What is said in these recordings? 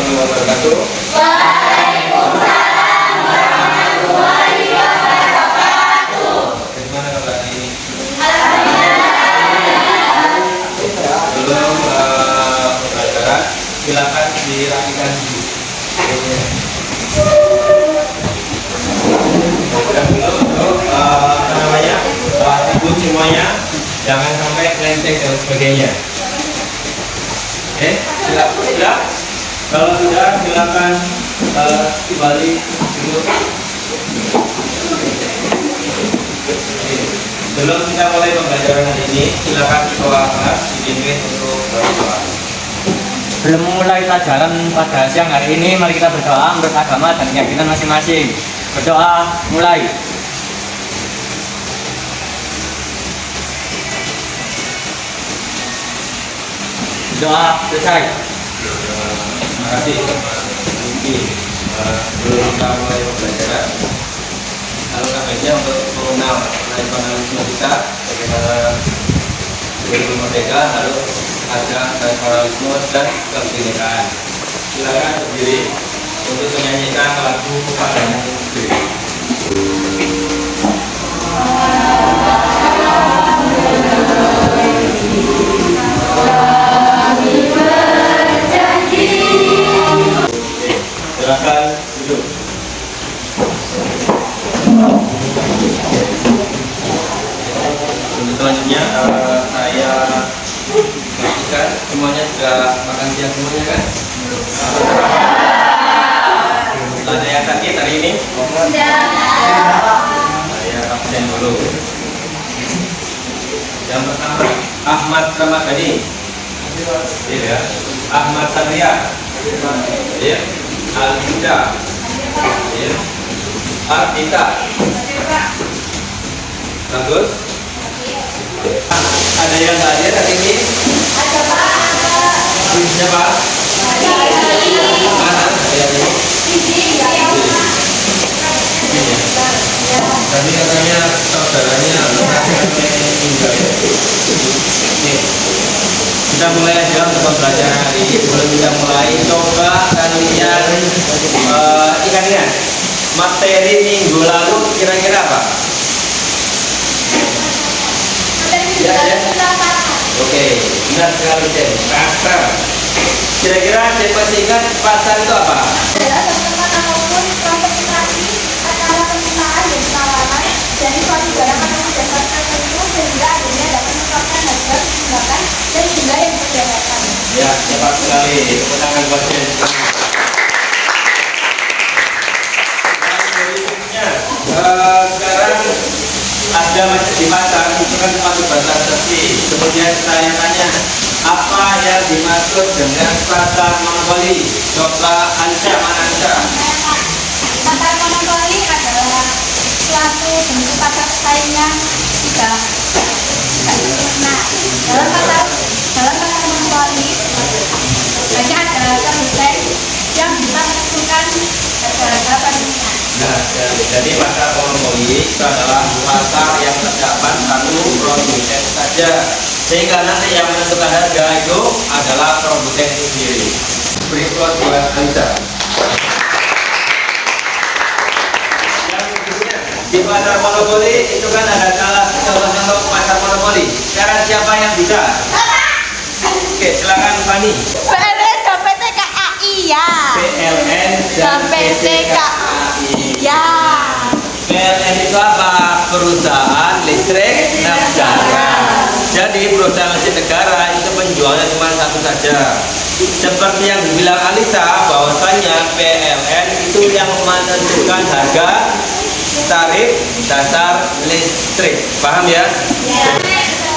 warahmatullahi wabarakatuh. Waalaikumsalam warahmatullahi wabarakatuh. Bagaimana kabar hari ini? Alhamdulillah. Sebelum pembelajaran, silakan dirapikan dulu. Dan dulu untuk apa namanya, ribut semuanya, jangan sampai melenceng dan sebagainya. Oke, sudah. Kalau sudah, silakan kembali dulu. Sebelum kita mulai pembelajaran hari ini, silakan ketua kelas dipimpin untuk berdoa. Belum memulai pelajaran pada siang hari ini, mari kita berdoa menurut agama dan keyakinan masing-masing. Berdoa mulai. Doa selesai. Terima kasih Mas Luki. Sebelum kita mulai pembelajaran, alangkah baiknya untuk mengenal nasionalisme kita, bagaimana sebelum merdeka harus ada nasionalisme dan kebinekaan. Silakan berdiri untuk menyanyikan lagu Padamu Negeri. Silakan duduk. Untuk selanjutnya saya pastikan semuanya sudah makan siang semuanya kan? Ada yang sakit hari ini? Saya absen dulu. Yang pertama Ahmad Ramadhani. Iya. Ahmad Satria. Iya. Alida. Iya. Ardita. Bagus. Ada yang tak hadir hari ini? Ada Pak. Siapa? Mana? Ada ini? Tadi katanya saudaranya meninggal. Nih, kita mulai aja untuk pembelajaran hari ini. Sebelum kita mulai, coba kalian ingat-ingat materi minggu lalu kira-kira apa? Ya. Oke, benar sekali Jen. Pasar. Kira-kira Jen masih ingat pasar itu apa? Adalah teman-teman ataupun representasi acara permintaan dan penawaran dari suatu barang atau jasa tertentu sehingga akhirnya dapat menetapkan harga, tindakan, dan jumlah yang berdasarkan. Ya, cepat sekali. Tepuk tangan buat Jen. Berikutnya, sekarang ada di pasar itu kan suatu bahasa asing. Kemudian saya tanya, apa yang dimaksud dengan pasar monopoli? Coba Anca, mana Anca? Pasar monopoli adalah suatu bentuk pasar persaingan tidak sempurna. Dalam pasar monopoli hanya ada produsen yang bisa menentukan harga permintaan. Nah, jadi pasar monopoli itu adalah pasar yang terdapat satu produsen saja, sehingga nanti yang menentukan harga itu adalah produsen itu sendiri. Berikut buat Anca. Yang berikutnya, di pasar monopoli itu kan ada salah contoh pasar monopoli. Sekarang siapa yang bisa? Oke, silakan Fani. PLN dan PT KAI ya. PLN dan PT KAI. Ya. PLN itu apa? Perusahaan listrik negara. Jadi perusahaan listrik negara itu penjualnya cuma satu saja. Seperti yang dibilang Alisa, bahwasanya PLN itu yang menentukan harga tarif dasar listrik. Paham ya?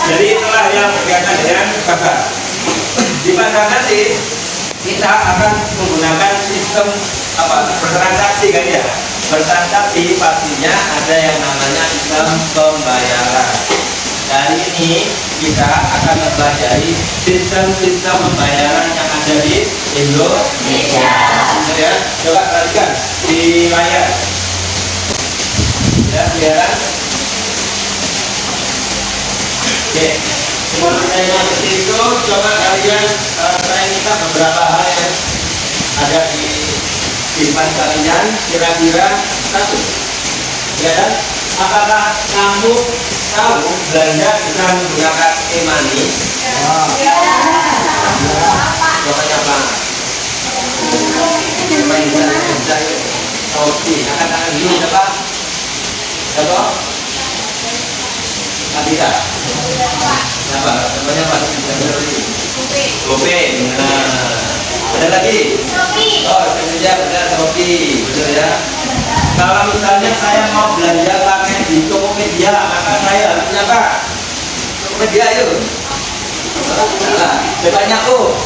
Jadi itulah yang berkaitan dengan pasar. Di pasar nanti kita akan menggunakan sistem bertransaksi kan ya. Bertransaksi pastinya ada yang namanya sistem pembayaran. Hari ini kita akan mempelajari sistem-sistem pembayaran yang ada di Indonesia. Ya, coba perhatikan di layar. Ya, kelihatan? Oke, sebelum saya masuk itu, coba kalian saya minta beberapa hal yang ada di depan kalian kira-kira satu. Ya kan? Apakah kamu tahu belanja dengan menggunakan e-money? Jawabannya apa? Coba bisa yuk. Oke, angkat tangan dulu siapa? Siapa? Abida. Siapa? Namanya apa? Gope. Nah, ada lagi? Oh, saja benar Sofi, benar ya. Kalau misalnya saya mau belanja pakai di Tokopedia, maka saya harusnya apa? Tokopedia yuk. Salah, banyak oh.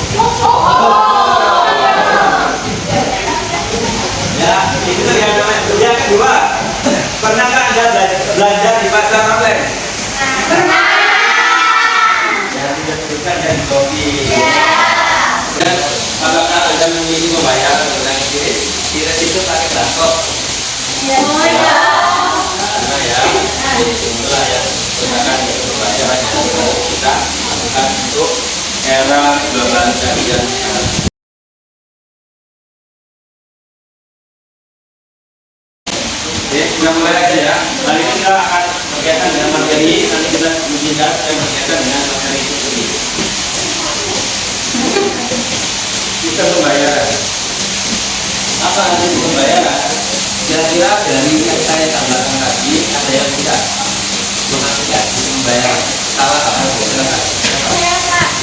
Ya, itu yang namanya. Yang kedua, pernahkah Anda belanja di pasar online? Pernah. Yang tidak sebutkan dari Shopee. Dan apakah Anda memilih membayar dengan kredit itu pakai barcode? Karena ya, itulah yang menggunakan pembayaran yang kita lakukan untuk era globalisasi yang sekarang. Oke, kita mulai aja ya. Kali ini kita akan berkaitan dengan materi, nanti kita berbicara berkaitan dengan materi ini. Kita pembayaran. Apa arti pembayaran? Kira-kira dari yang saya tambahkan tadi ada yang tidak mengerti pembayaran. Salah apa? Silakan.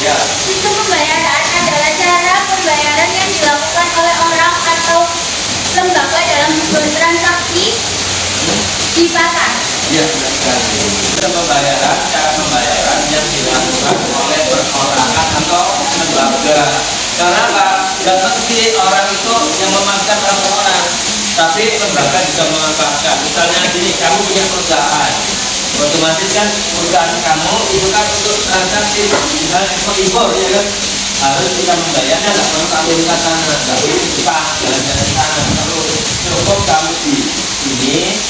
Ya. Sistem pembayaran adalah cara pembayaran yang dilakukan oleh orang atau lembaga dalam bertransaksi di pasar. Ya, benar sekali. Sistem pembayaran, cara pembayaran yang dilakukan oleh perorangan atau lembaga. Karena apa? Tidak mesti orang itu yang memanfaatkan orang, tapi lembaga juga memanfaatkan. Misalnya gini, kamu punya perusahaan, otomatis kan perusahaan kamu itu kan untuk transaksi misalnya ekspor ya kan, harus kita membayarnya nggak perlu kamu ke sana, tapi Jepang jalan-jalan ke sana, perlu cukup kamu di sini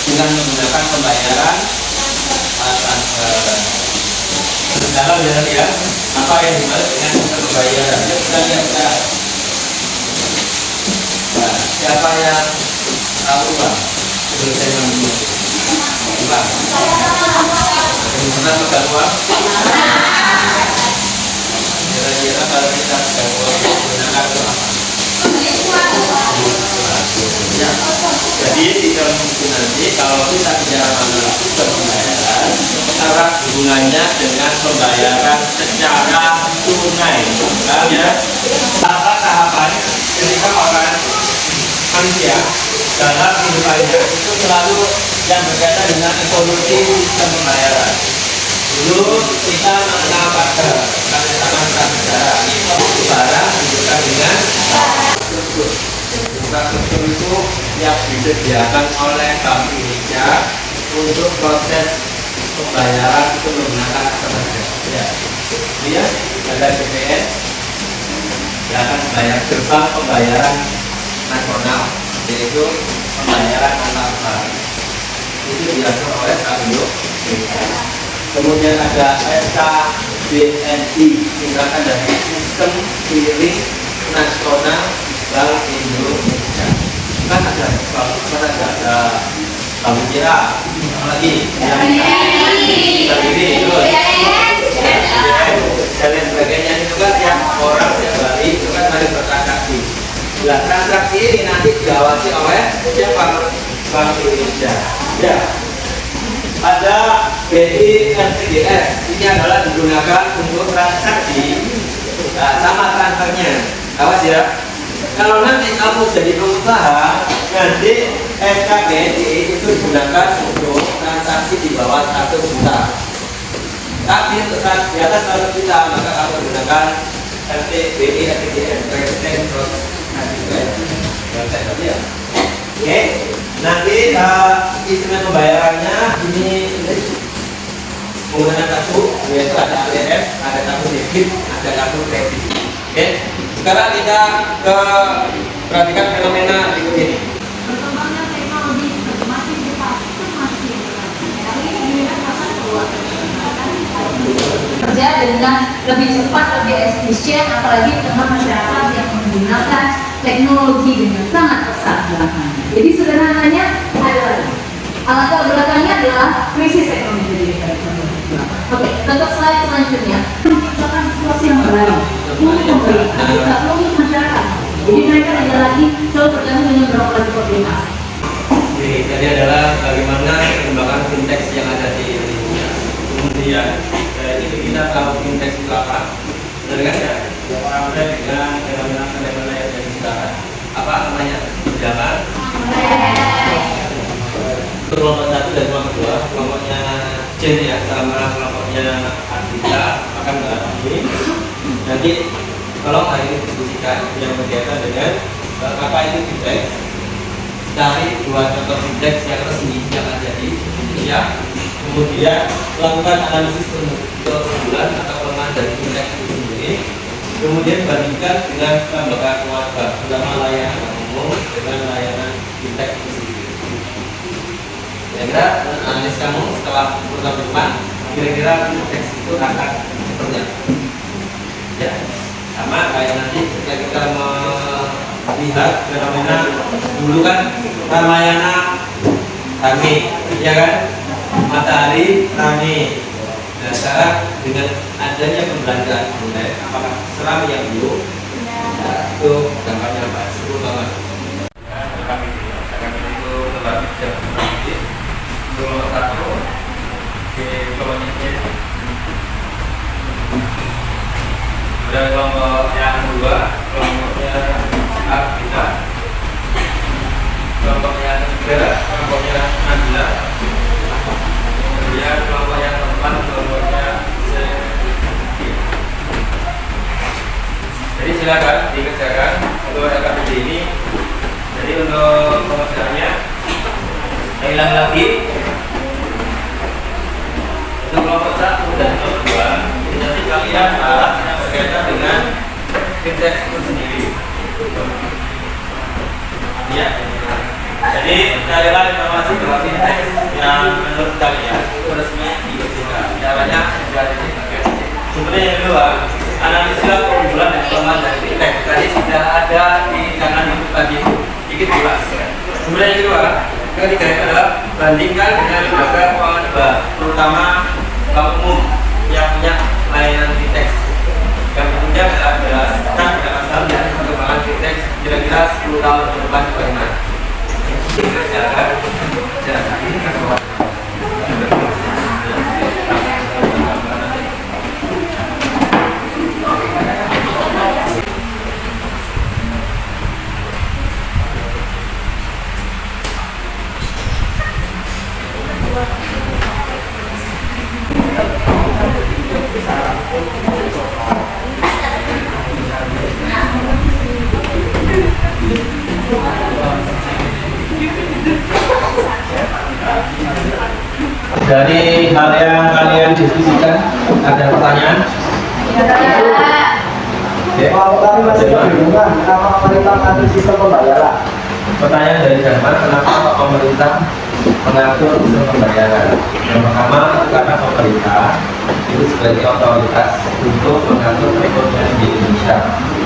dengan menggunakan pembayaran transfer. Dalam ya, apa yang dimaksud dengan sistem pembayaran? Kita lihat sekarang. Nah, siapa yang tahu Bang? Sebelum saya ngomong, Bang. Pernah pegang uang? Kira-kira kalau kita pegang uang menggunakan apa? Ya. Jadi tidak mungkin nanti kalau kita bicara mengenai sistem pembayaran, erat hubungannya dengan pembayaran secara tunai. Paham ya? Tahapan ketika orang manusia dalam kehidupannya itu selalu yang berkaitan dengan evolusi sistem pembayaran. Dulu kita mengenal barter, kerjasama negara. Barang dibuka dengan infrastruktur itu yang disediakan oleh Bank Indonesia untuk proses pembayaran itu menggunakan apa saja. Ya, ada BPN yang akan membayar gerbang pembayaran nasional, yaitu pembayaran antar bank. Itu diatur oleh Bank Indonesia. Kemudian ada SKBNI, singkatan dari Sistem Clearing Nasional Bank Indonesia. Kan ada Bank Kira, apa lagi? Mandiri, dan lain sebagainya itu kan yang orang setiap hari itu kan harus bertransaksi. Nah, transaksi ini nanti diawasi oleh siapa? Bank Indonesia. Ya. Ada BI RTGS, ini adalah digunakan untuk transaksi, sama transfernya. Awas ya. Kalau nanti kamu jadi pengusaha, nanti SKBNI itu digunakan untuk transaksi di bawah 1 juta. Tapi untuk di atas 1 juta, maka kamu gunakan RTBI, RTGS, Presiden, terus ya. Oke, nanti instrumen pembayarannya ini menggunakan kartu, yaitu ada ATM, ada kartu debit, ada kartu kredit. Oke, sekarang kita perhatikan fenomena berikut ini. Kerja dengan lebih cepat, lebih efisien, apalagi dengan masyarakat yang menggunakan teknologi dengan sangat pesat belakangan. Jadi sederhananya adalah alat belakangnya adalah krisis ekonomi dari Oke, untuk slide selanjutnya menciptakan situasi yang baru untuk pemerintah, tidak untuk masyarakat. Jadi mereka tidak lagi selalu bergantung dengan birokrasi pemerintah. Jadi adalah bagaimana perkembangan fintech yang ada di Indonesia. Kemudian ini kita tahu fintech itu apa? Benar kan ya? Sampai dengan fenomena yang ada sekarang. Apa namanya? Jangan. Kelompok 1 dan kelompok 2, kelompoknya Jen ya, sama kelompoknya Ardita akan bahas ini. Nanti kalau hari ini diskusikan yang berkaitan dengan apa itu fintech. Cari 2 contoh fintech yang resmi yang ada di Indonesia. Kemudian lakukan analisis keunggulan atau kelemahan dari fintech itu sendiri. Kemudian bandingkan dengan lembaga keluarga, terutama layanan umum dengan layanan fintech itu sendiri. Kira-kira analis kamu setelah program depan, kira-kira fintech itu akan seperti apa? Ya, sama kayak nanti ketika kita melihat fenomena dulu kan Ramayana rame, ya kan? Matahari rame. Nah sekarang dengan adanya pembelanjaan online, apakah seram yang dulu? Nah, itu dampaknya apa? 10 tahun. Kami itu terlatih jam sedikit. Kelompok 1 di kelompoknya C. Kemudian kelompok yang 2, kelompoknya Ardita. Kelompok yang 3, kelompoknya Nabila. Kemudian kelompok yang keempat, kelompoknya C. Jadi silakan dikerjakan untuk RKPD ini. Jadi untuk pengerjaannya saya ulang lagi. Untuk kelompok 1 dan kelompok 2, ini nanti kalian bahas yang berkaitan dengan fintech itu sendiri. Ya. Jadi carilah informasi bahwa fintech yang menurut kalian itu resmi di OJK. Caranya sudah ada di paket. Kemudian yang kedua, analisa keunggulan dan kelemahan dari fintech. Tadi sudah ada di kanan itu tadi, sedikit jelas. Kemudian yang kedua, ketiga itu adalah bandingkan dengan lembaga keuangan bank, terutama bank umum yang punya layanan fintech. Yang ketiga adalah jelaskan pada asalnya perkembangan fintech kira-kira 10 tahun ke depan bagaimana. Dari hal yang kalian diskusikan, ada pertanyaan? Ya. Kalau kami masih kebingungan, kenapa pemerintah mengatur sistem pembayaran? Pertanyaan dari Jerman, kenapa pemerintah mengatur sistem pembayaran? Yang pertama, karena pemerintah itu sebagai otoritas untuk mengatur perekonomian di Indonesia.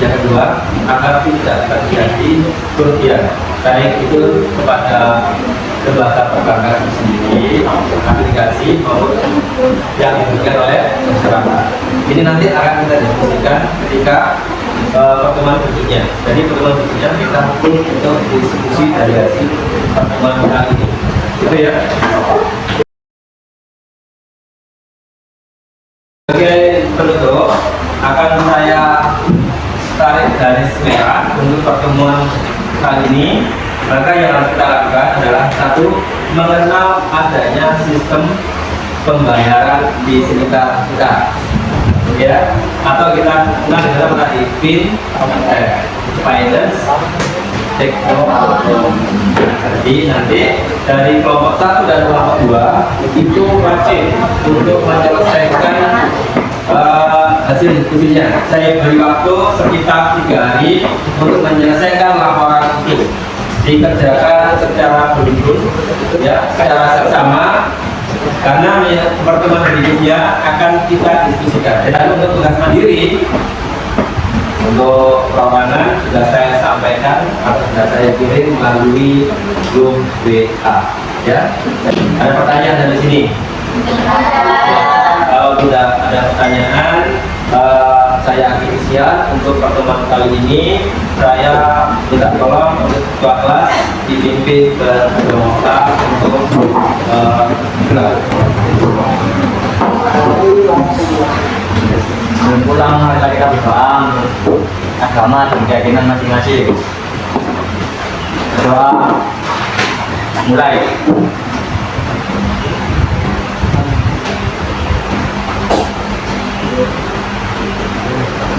Yang kedua, agar tidak terjadi kerugian, baik itu kepada lembaga perbankan itu sendiri, aplikasi maupun yang diberikan oleh masyarakat. Ini nanti akan kita diskusikan ketika pertemuan berikutnya. Jadi pertemuan berikutnya kita untuk diskusi dari hasil pertemuan kali ini. Gitu ya. Sebagai penutup akan saya tarik garis merah untuk pertemuan kali ini. Maka yang harus kita lakukan adalah satu, mengenal adanya sistem pembayaran di sekitar kita, ya, atau kita kenal dengan tadi finance, teknologi. Nanti dari kelompok 1 dan kelompok 2 itu wajib untuk menyelesaikan hasil diskusinya. Saya beri waktu sekitar 3 hari untuk menyelesaikan laporan itu. Dikerjakan secara beruntun, ya, secara seksama, karena pertemuan berikutnya akan kita diskusikan. Dan untuk tugas mandiri Untuk perlawanan sudah saya sampaikan atau sudah saya kirim melalui grup WA. Ya, ada pertanyaan dari sini? Kalau tidak ada pertanyaan, saya akhiri siap untuk pertemuan kali ini. Saya minta tolong untuk ketua kelas dipimpin ke Jakarta untuk pulang marilah kita berdoa untuk agama dan keyakinan masing-masing. Berdoa mulai.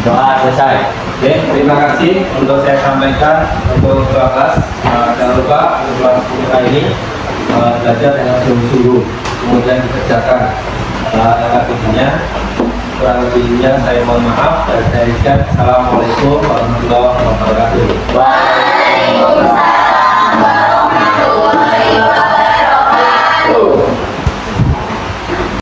Doa selesai. Oke, terima kasih untuk saya sampaikan untuk ketua kelas. Jangan lupa untuk kelas kita ini belajar dengan sungguh-sungguh, kemudian dikerjakan aktivitasnya. Kurang lebihnya saya mohon maaf dan saya ucapkan assalamualaikum warahmatullahi wabarakatuh. Waalaikumsalam.